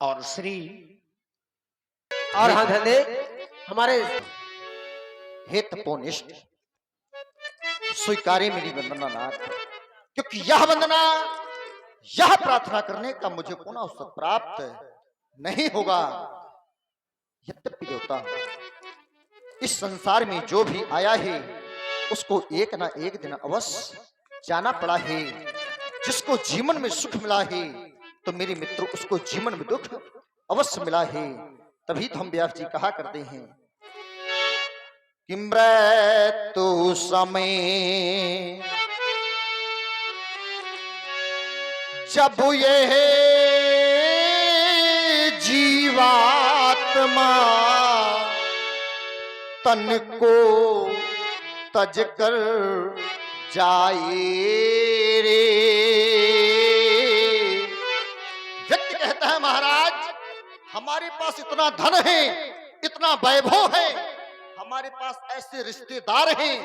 और श्री और हाँ धंधे हमारे हित पोनिष्ठ स्वीकारे मेरी वंदना नाथ, क्योंकि यह वंदना, यह प्रार्थना करने का मुझे पुनः अवसर प्राप्त नहीं होगा। यद्यपि देवता, इस संसार में जो भी आया है उसको एक ना एक दिन अवश्य जाना पड़ा है। जिसको जीवन में सुख मिला है तो मेरे मित्र उसको जीवन में दुख अवश्य मिला है। तभी तो हम व्यास जी कहा करते हैं कि मृत्यु समय जब ये जीवात्मा तन को तज कर जाए रे। व्यक्ति कहता है महाराज, हमारे पास इतना धन है, इतना वैभव है, हमारे पास ऐसे रिश्तेदार हैं,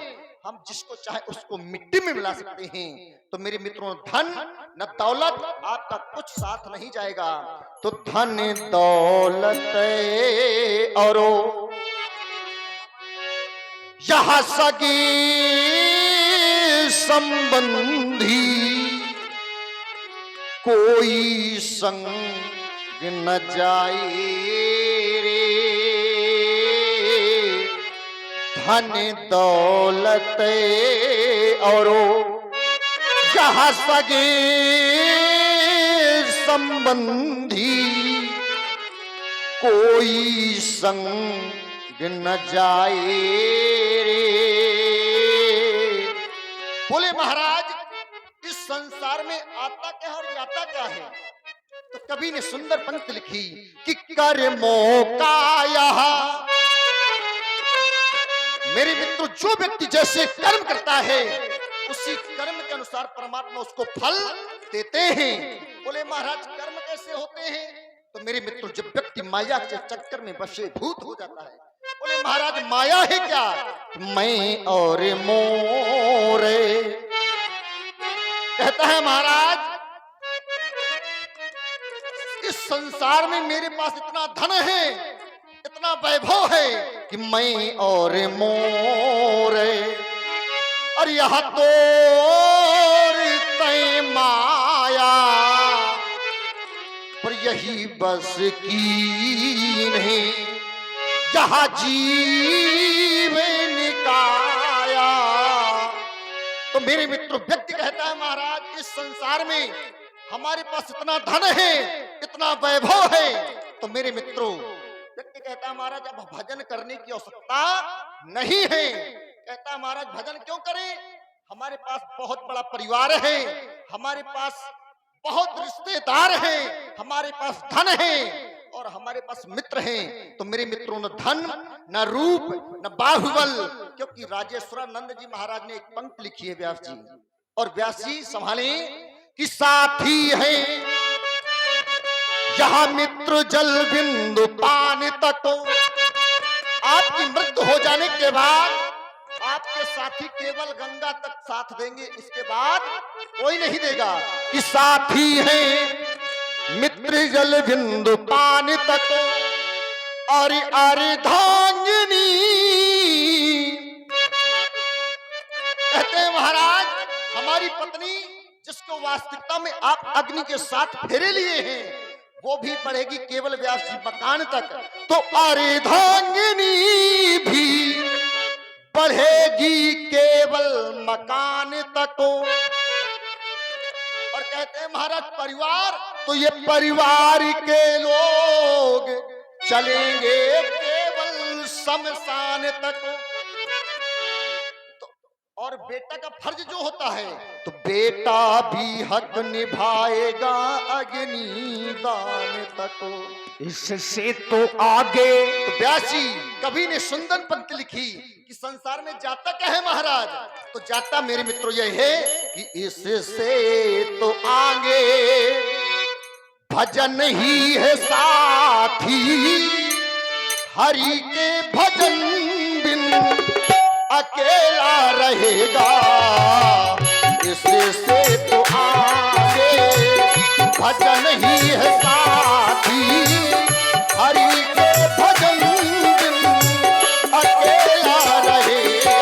हम जिसको चाहे उसको मिट्टी में मिला सकते हैं। तो मेरे मित्रों, धन न दौलत आपका कुछ साथ नहीं जाएगा। तो धन दौलत और यह सगे संबंधी कोई संग न जाए रे। धन दौलत और जहाँ सगे संबंधी कोई संग न जाए रे। बोले महाराज, इस संसार में आता क्या और जाता क्या है? तो कवि ने सुंदर पंक्ति लिखी कि कर्मों का यहाँ, मेरे मित्र, जो व्यक्ति जैसे कर्म करता है उसी कर्म के अनुसार परमात्मा उसको फल देते हैं। बोले महाराज, कर्म कैसे होते हैं? तो मेरे मित्र, जब व्यक्ति माया के चक्कर में वशीभूत हो जाता है। बोले महाराज, माया है क्या? मैं और मोरे, कहता है महाराज, इस संसार में मेरे पास इतना धन है, इतना वैभव है कि मैं और मोरे, और यह तो तय माया पर यही बस की नहीं, जहाँ जीव निकाया। तो मेरे मित्र, व्यक्ति कहता है महाराज, इस संसार में हमारे पास इतना धन है, इतना वैभव है। तो मेरे मित्रों, व्यक्ति कहता है महाराज, अब भजन करने की आवश्यकता नहीं है। कहता है महाराज, भजन क्यों करें? हमारे पास बहुत बड़ा परिवार है, हमारे पास बहुत रिश्तेदार हैं, हमारे पास धन है और हमारे पास मित्र हैं। तो मेरे मित्रों, न धन, न रूप, न बाहुबल, क्योंकि राजेश्वरानंद जी महाराज ने एक पंक्ति लिखी है व्यास जी, और व्यास जी संभाले कि साथी है यहाँ मित्र जल बिंदु पानी तक। आपकी मृत्यु हो जाने के बाद आपके साथी केवल गंगा तक साथ देंगे, इसके बाद कोई नहीं देगा। कि साथी है मित्र जल बिंदु पानी तक और अर्धांगिनी। कहते हैं महाराज, हमारी पत्नी जिसको वास्तविकता में आप अग्नि के साथ फेरे लिए हैं, वो भी बढ़ेगी केवल व्यास जी मकान तक। तो अर्धांगिनी भी बढ़ेगी केवल मकान तक। और कहते हैं महाराज, परिवार, तो ये परिवार के लोग चलेंगे केवल शमशान तक। और बेटा का फर्ज जो होता है, तो बेटा भी हक निभाएगा अग्निदान तक। इससे तो आगे तो व्यासी कवि ने सुंदर पंक्ति लिखी कि संसार में जाता क्या है महाराज? तो जाता मेरे मित्रों यह है कि इससे तो आगे भजन ही है साथी, हरि के भजन बिन अकेला रहेगा। इससे तो आगे भजन ही है साथी, हरि के भजन बिन अकेला रहेगा।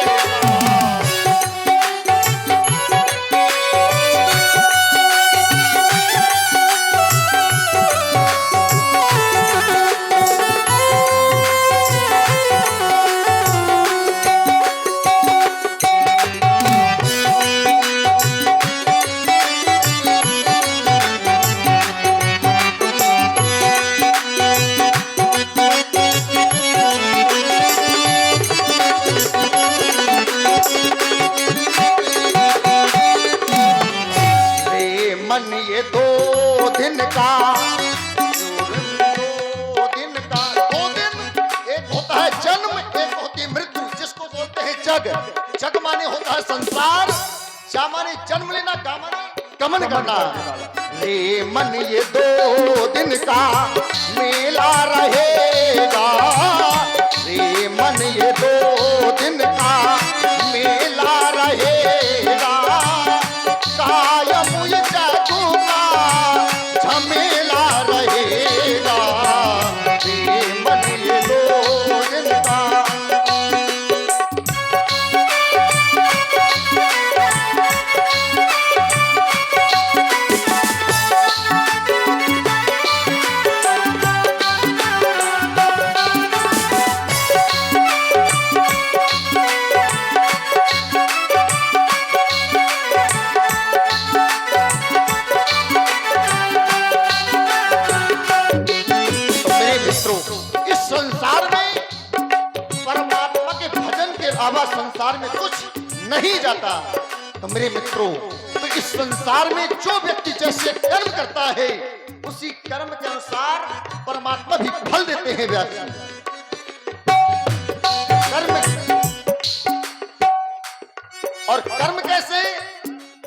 मन ये 2 दिन का, 2 दिन का, 2 दिन, एक होता है जन्म, एक होती है मृत्यु, जिसको बोलते हैं जग। जग माने होता है संसार, जा माने जन्म लेना, गा माने गमन करना। रे मन ये 2 दिन का मेला रहेगा, रे मन ये 2 दिन का मेला रहेगा। कायम ये जगू का झमेला रहेगा, रे मन ये 2 दिन का। इस संसार में परमात्मा के भजन के अलावा संसार में कुछ नहीं जाता। तो मेरे मित्रों, तो इस संसार में जो व्यक्ति जैसे कर्म करता है, उसी कर्म के अनुसार परमात्मा भी फल देते हैं। व्यास कर्म, और कर्म कैसे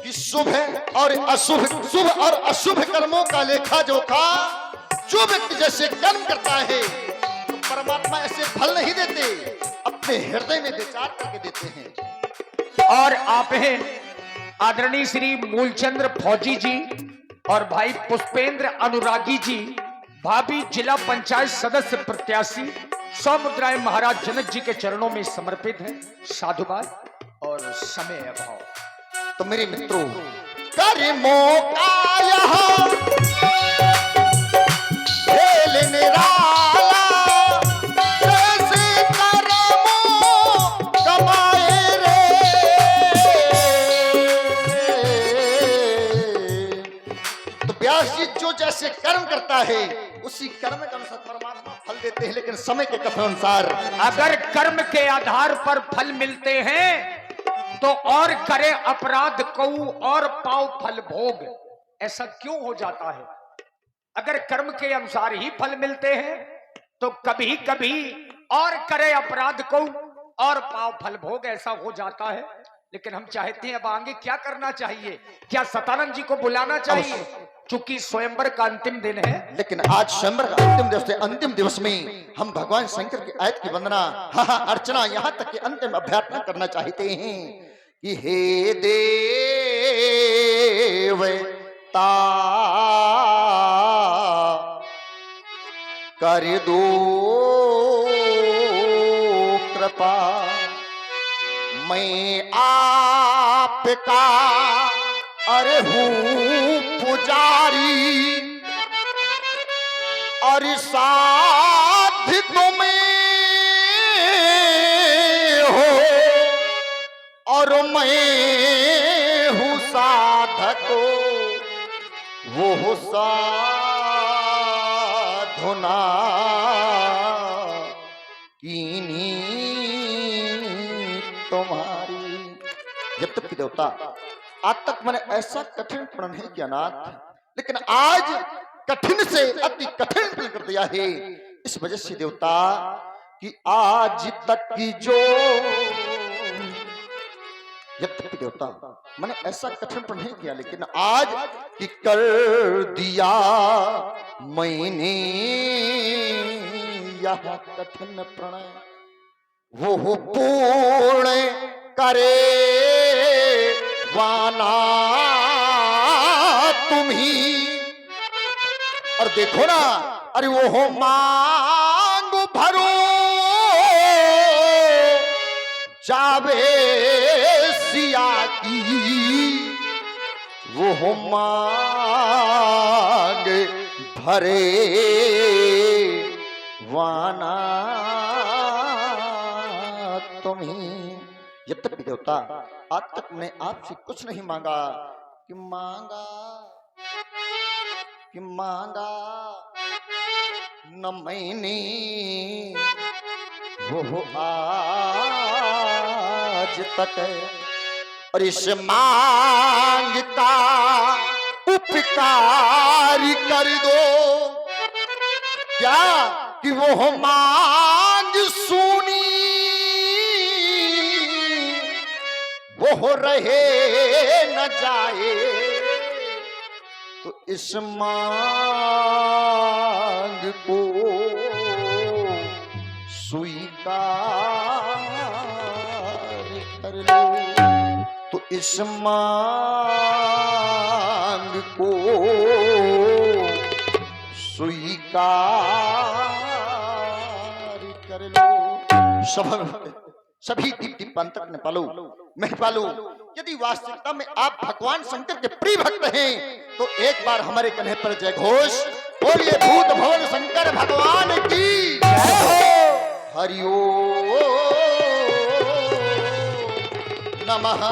कि शुभ और अशुभ, शुभ और अशुभ कर्मों का लेखा जोखा जो व्यक्ति जैसे कर्म करता है, तो परमात्मा ऐसे फल नहीं देते, अपने हृदय में विचार करके देते हैं। और आप हैं आदरणीय श्री मूलचंद्र फौजी जी और भाई पुष्पेंद्र अनुरागी जी, भाभी जिला पंचायत सदस्य प्रत्याशी, 100 मुद्राएं महाराज जनक जी के चरणों में समर्पित है। साधुवाद और समय अभाव। तो मेरे मित्रों, कर्मों का यहाँ खेल निराला, जैसे कर्मों कमाए रे। तो व्यास जी जो जैसे कर्म करता है, उसी कर्म के अनुसार परमात्मा फल देते हैं, लेकिन समय के कथन अनुसार। अगर कर्म के आधार पर फल मिलते हैं तो और करे अपराध कऊ और पाओ फल भोग, ऐसा क्यों हो जाता है? अगर कर्म के अनुसार ही फल मिलते हैं तो कभी कभी और करे अपराध को और पाव फल भोग, ऐसा हो जाता है। लेकिन हम चाहते हैं अब आगे क्या करना चाहिए? क्या सतानंद जी को बुलाना चाहिए? चूंकि स्वयंवर का अंतिम दिन है, लेकिन आज स्वयंवर का अंतिम दिवस है। अंतिम दिवस में हम भगवान शंकर की आयत की वंदना, अर्चना, यहाँ तक कि अंतिम अभ्यर्थना करना चाहते हैं कि हे देवता कर दो कृपा, मैं आपका अरे हूँ पुजारी, और साध तुम्हें हो और मैं हूँ साधक, वो हो साधुना कीनी तुम्हारी। जब तक की देवता, आज तक मैंने ऐसा कठिन प्रण नहीं किया नाथ, लेकिन आज कठिन से अति कठिन प्रण कर दिया है। इस वजह से देवता कि आज तक की जो, जब तक की देवता मैंने ऐसा कठिन प्रण नहीं किया, लेकिन आज कि कर दिया मैंने यह कठिन प्रण, वो पूर्ण करे वाना तुम्ही, और देखो ना, अरे वो हो मांग भरो जावे सिया की, वो हो मांग भरे वाना तुम्हें। यद्यपि देवता आज तक मैं आपसे कुछ नहीं मांगा, कि मांगा न मैंने, वो आज तक, और इस मांग का उपकार कर दो, क्या कि वो मांग सुनी, वो रहे न जाए, तो इस मांग को स्वीकार कर लो, तो इस मांग को स्वीकार कर लो। सभी दीप दीपांतर ने पालो महपालो, यदि वास्तविकता में आप भगवान शंकर के प्रिय भक्त हैं तो एक बार हमारे कन्हे पर जय घोष बोलिए। भूत भवन शंकर भगवान की जय हो। हरि ओम नमः।